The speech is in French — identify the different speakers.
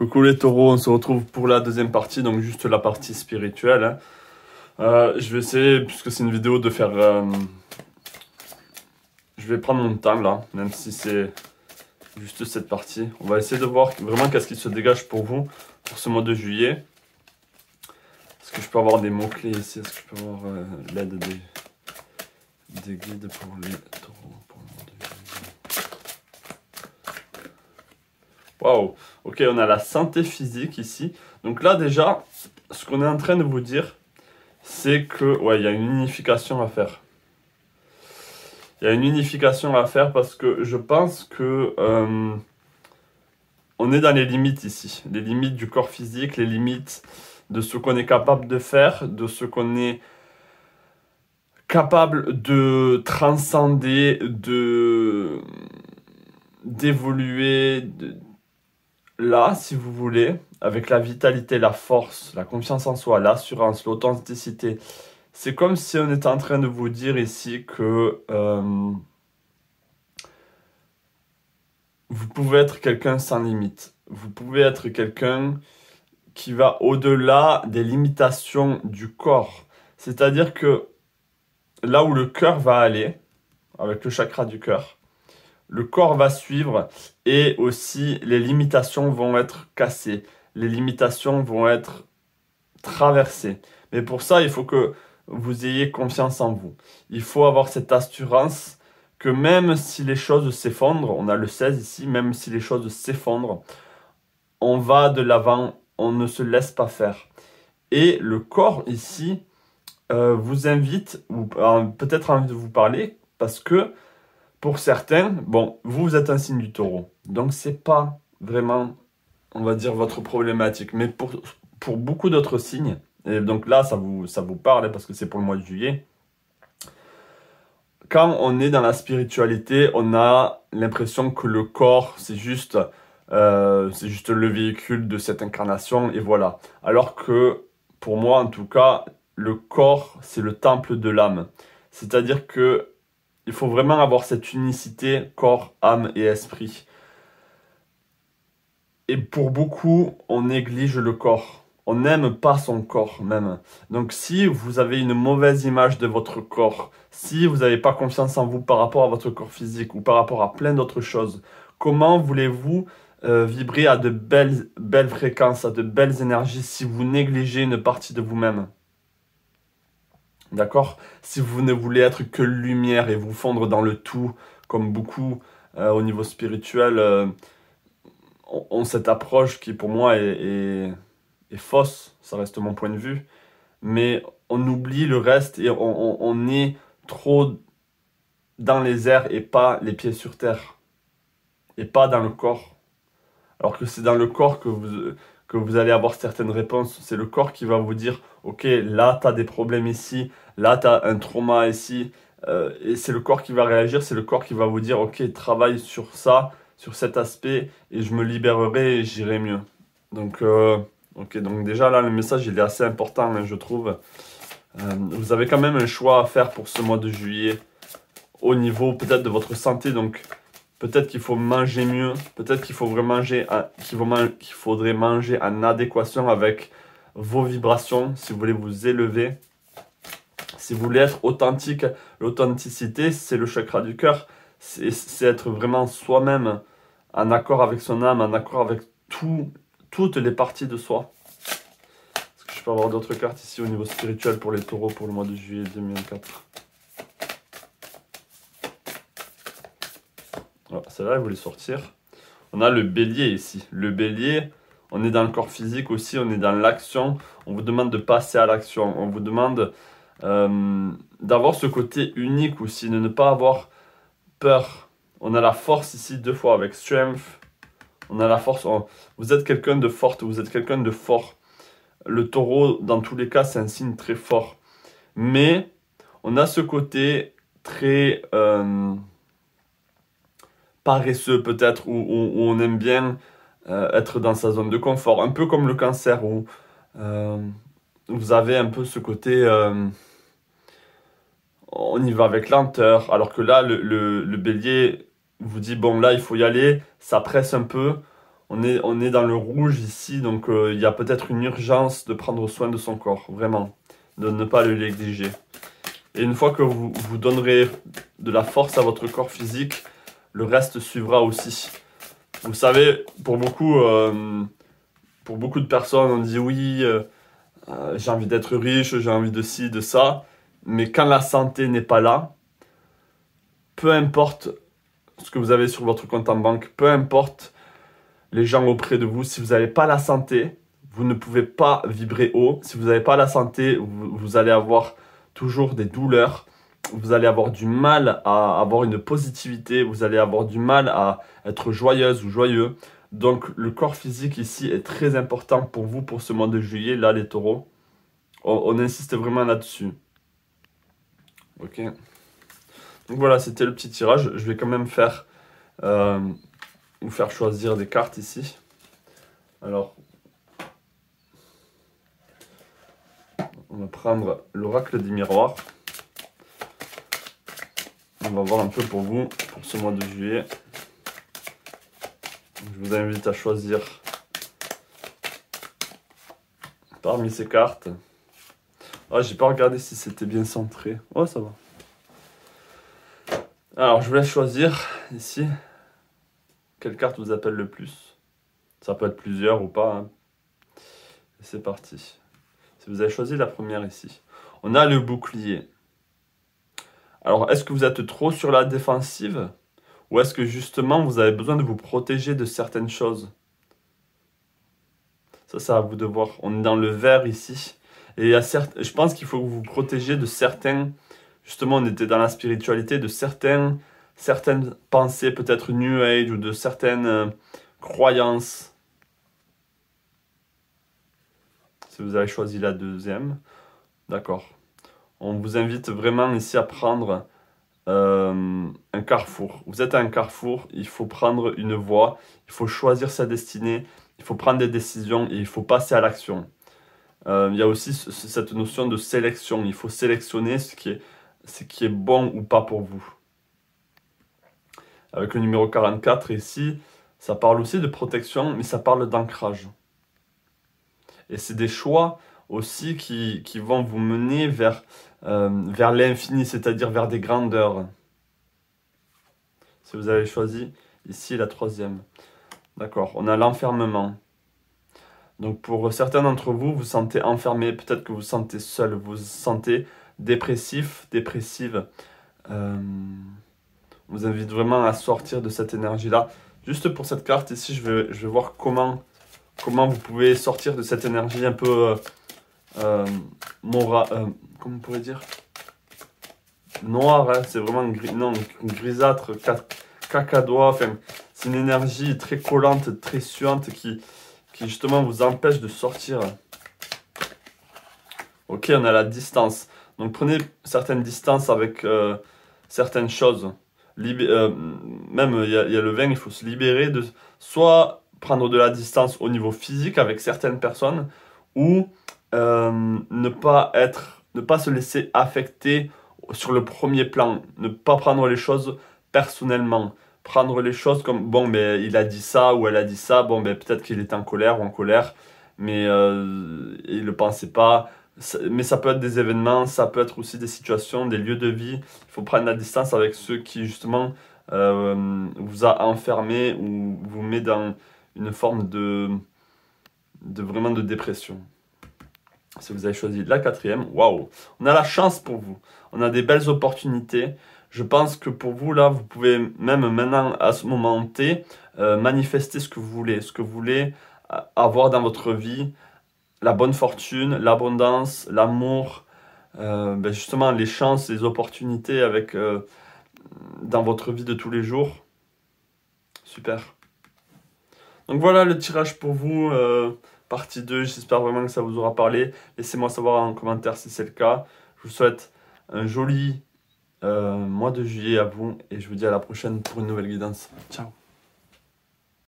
Speaker 1: Coucou les taureaux, on se retrouve pour la deuxième partie, donc juste la partie spirituelle. Je vais essayer, puisque c'est une vidéo, de faire... Je vais prendre mon temps là, même si c'est juste cette partie. On va essayer de voir vraiment qu'est-ce qui se dégage pour vous, pour ce mois de juillet. Est-ce que je peux avoir des mots-clés ici? Est-ce que je peux avoir l'aide des guides pour les taureaux pour le mois de juillet? Waouh! Ok, on a la santé physique ici. Donc là déjà, ce qu'on est en train de vous dire, c'est que ouais, il y a une unification à faire. Il y a une unification à faire parce que je pense que on est dans les limites ici. Les limites du corps physique, les limites de ce qu'on est capable de faire, de ce qu'on est capable de transcender, d'évoluer. Là, si vous voulez, avec la vitalité, la force, la confiance en soi, l'assurance, l'authenticité, c'est comme si on était en train de vous dire ici que vous pouvez être quelqu'un sans limite. Vous pouvez être quelqu'un qui va au-delà des limitations du corps. C'est-à-dire que là où le cœur va aller, avec le chakra du cœur, le corps va suivre et aussi les limitations vont être cassées. Les limitations vont être traversées. Mais pour ça, il faut que vous ayez confiance en vous. Il faut avoir cette assurance que même si les choses s'effondrent, on a le 16 ici, même si les choses s'effondrent, on va de l'avant, on ne se laisse pas faire. Et le corps ici vous invite, ou peut-être envie de vous parler, parce que pour certains, bon, vous êtes un signe du taureau, donc c'est pas vraiment, on va dire, votre problématique. Mais pour beaucoup d'autres signes, et donc là, ça vous parle, parce que c'est pour le mois de juillet, quand on est dans la spiritualité, on a l'impression que le corps, c'est juste le véhicule de cette incarnation, et voilà. Alors que, pour moi en tout cas, le corps, c'est le temple de l'âme. C'est-à-dire que il faut vraiment avoir cette unicité corps, âme et esprit. Et pour beaucoup, on néglige le corps. On n'aime pas son corps même. Donc si vous avez une mauvaise image de votre corps, si vous n'avez pas confiance en vous par rapport à votre corps physique ou par rapport à plein d'autres choses, comment voulez-vous vibrer à de belles fréquences, à de belles énergies si vous négligez une partie de vous-même? D'accord? Si vous ne voulez être que lumière et vous fondre dans le tout, comme beaucoup au niveau spirituel ont cette approche qui pour moi est fausse, ça reste mon point de vue, mais on oublie le reste et on est trop dans les airs et pas les pieds sur terre, et pas dans le corps. Alors que c'est dans le corps que vous allez avoir certaines réponses. C'est le corps qui va vous dire, ok, là tu as des problèmes ici, là tu as un trauma ici, et c'est le corps qui va réagir, c'est le corps qui va vous dire, ok, travaille sur ça, sur cet aspect, et je me libérerai et j'irai mieux. Donc, ok, donc déjà là, le message il est assez important, hein, je trouve. Vous avez quand même un choix à faire pour ce mois de juillet, au niveau peut-être de votre santé, donc peut-être qu'il faut manger mieux, peut-être qu'il faudrait manger en adéquation avec vos vibrations, si vous voulez vous élever. Si vous voulez être authentique, l'authenticité, c'est le chakra du cœur, c'est être vraiment soi-même, en accord avec son âme, en accord avec toutes les parties de soi. Est-ce que je peux avoir d'autres cartes ici au niveau spirituel pour les taureaux pour le mois de juillet 2024? Voilà, celle-là, elle voulait sortir. On a le bélier ici. Le bélier, on est dans le corps physique aussi, on est dans l'action. On vous demande de passer à l'action. On vous demande d'avoir ce côté unique aussi, de ne pas avoir peur. On a la force ici 2 fois avec strength. On a la force. Vous êtes quelqu'un de forte, vous êtes quelqu'un de fort. Le taureau, dans tous les cas, c'est un signe très fort. Mais on a ce côté très paresseux peut-être, où on aime bien être dans sa zone de confort. Un peu comme le cancer, où vous avez un peu ce côté... on y va avec lenteur, alors que là, le bélier vous dit, bon, là, il faut y aller, ça presse un peu, On est dans le rouge ici, donc il y a peut-être une urgence de prendre soin de son corps, vraiment, de ne pas le négliger. Et une fois que vous donnerez de la force à votre corps physique, le reste suivra aussi. Vous savez, pour beaucoup de personnes, on dit oui, j'ai envie d'être riche, j'ai envie de ci, de ça. Mais quand la santé n'est pas là, peu importe ce que vous avez sur votre compte en banque, peu importe les gens auprès de vous, si vous n'avez pas la santé, vous ne pouvez pas vibrer haut. Si vous n'avez pas la santé, vous allez avoir toujours des douleurs. Vous allez avoir du mal à avoir une positivité. Vous allez avoir du mal à être joyeuse ou joyeux. Donc le corps physique ici est très important pour vous pour ce mois de juillet, là les taureaux. On insiste vraiment là-dessus. Ok. Donc voilà, c'était le petit tirage. Je vais quand même vous faire choisir des cartes ici. Alors, on va prendre l'oracle des miroirs. On va voir un peu pour vous, pour ce mois de juillet. Je vous invite à choisir parmi ces cartes. Ah, j'ai pas regardé si c'était bien centré. Oh, ça va. Alors, je vous laisse choisir ici. Quelle carte vous appelle le plus? Ça peut être plusieurs ou pas. Hein. C'est parti. Si vous avez choisi la première ici. On a le bouclier. Alors, est-ce que vous êtes trop sur la défensive? Ou est-ce que justement, vous avez besoin de vous protéger de certaines choses? Ça, c'est à vous de voir. On est dans le vert ici. Et je pense qu'il faut que vous vous protégiez de certains... Justement, on était dans la spiritualité, de certaines pensées, peut-être New Age, ou de certaines croyances. Si vous avez choisi la deuxième. D'accord. On vous invite vraiment ici à prendre un carrefour. Vous êtes à un carrefour, il faut prendre une voie, il faut choisir sa destinée, il faut prendre des décisions et il faut passer à l'action. Il y a aussi cette notion de sélection. Il faut sélectionner ce qui est bon ou pas pour vous. Avec le numéro 44 ici, ça parle aussi de protection, mais ça parle d'ancrage. Et c'est des choix aussi qui vont vous mener vers l'infini, c'est-à-dire vers des grandeurs. Si vous avez choisi ici la troisième. D'accord, on a l'enfermement. Donc pour certains d'entre vous, vous vous sentez enfermé, peut-être que vous vous sentez seul, vous vous sentez dépressif, dépressive. On vous invite vraiment à sortir de cette énergie-là. Juste pour cette carte ici, je vais voir comment vous pouvez sortir de cette énergie un peu comment on pourrait dire, noire, hein, c'est vraiment grisâtre, cacadois, enfin, c'est une énergie très collante, très suante qui justement vous empêche de sortir. Ok, on a la distance. Donc prenez certaines distances avec certaines choses. Même il y a le vin, il faut se libérer de soit prendre de la distance au niveau physique avec certaines personnes ou ne pas se laisser affecter sur le premier plan, ne pas prendre les choses personnellement, prendre les choses comme bon ben il a dit ça ou elle a dit ça, bon ben peut-être qu'il est en colère ou en colère, mais il le pensait pas. Mais ça peut être des événements, ça peut être aussi des situations, des lieux de vie. Il faut prendre la distance avec ceux qui justement vous a enfermé ou vous met dans une forme vraiment de dépression. Si vous avez choisi la quatrième, waouh, on a la chance pour vous. On a des belles opportunités. Je pense que pour vous, là, vous pouvez même maintenant, à ce moment T, manifester ce que vous voulez avoir dans votre vie. La bonne fortune, l'abondance, l'amour, justement les chances, les opportunités dans votre vie de tous les jours. Super. Donc voilà le tirage pour vous, partie 2. J'espère vraiment que ça vous aura parlé. Laissez-moi savoir en commentaire si c'est le cas. Je vous souhaite un joli mois de juillet à vous et je vous dis à la prochaine pour une nouvelle guidance. Ciao.